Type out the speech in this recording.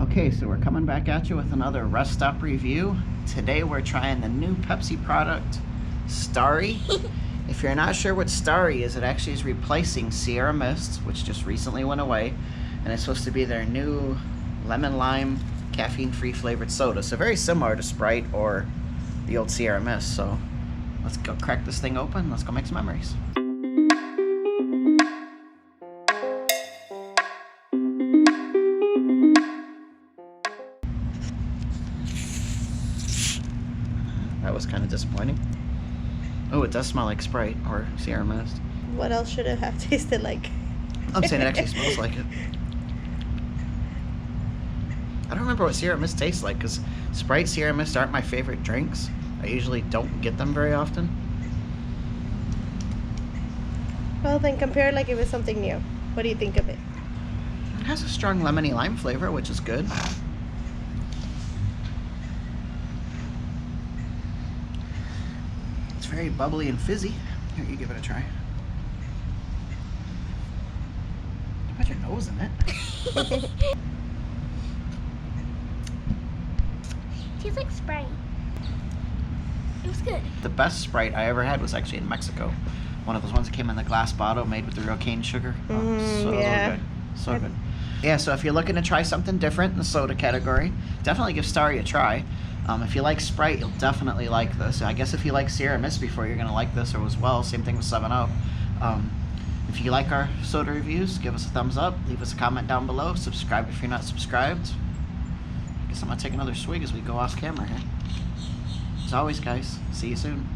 Okay, so we're coming back at you with another rest stop review. Today we're trying the new Pepsi product, Starry. If you're not sure what Starry is, it actually is replacing Sierra Mist, which just recently went away, and it's supposed to be their new lemon lime caffeine-free flavored soda. So very similar to Sprite or the old Sierra Mist. So let's go crack this thing open. Let's go make some memories. That was kind of disappointing. Oh, it does smell like Sprite or Sierra Mist. What else should it have tasted like? I'm saying it actually smells like it. I don't remember what Sierra Mist tastes like because Sprite, Sierra Mist aren't my favorite drinks. I usually don't get them very often. Well, then compare it like it was something new. What do you think of it? It has a strong lemony lime flavor, which is good. It's very bubbly and fizzy. Here, you give it a try. You put your nose in it. Tastes like Sprite. It was good. The best Sprite I ever had was actually in Mexico. One of those ones that came in the glass bottle made with the real cane sugar. So yeah. good. So good. Yeah, so if you're looking to try something different in the soda category, definitely give Starry a try. If you like Sprite, you'll definitely like this. I guess if you like Sierra Mist before, you're going to like this as well. Same thing with 7-Up. If you like our soda reviews, give us a thumbs up. Leave us a comment down below. Subscribe if you're not subscribed. I guess I'm going to take another swig as we go off camera here. As always, guys, see you soon.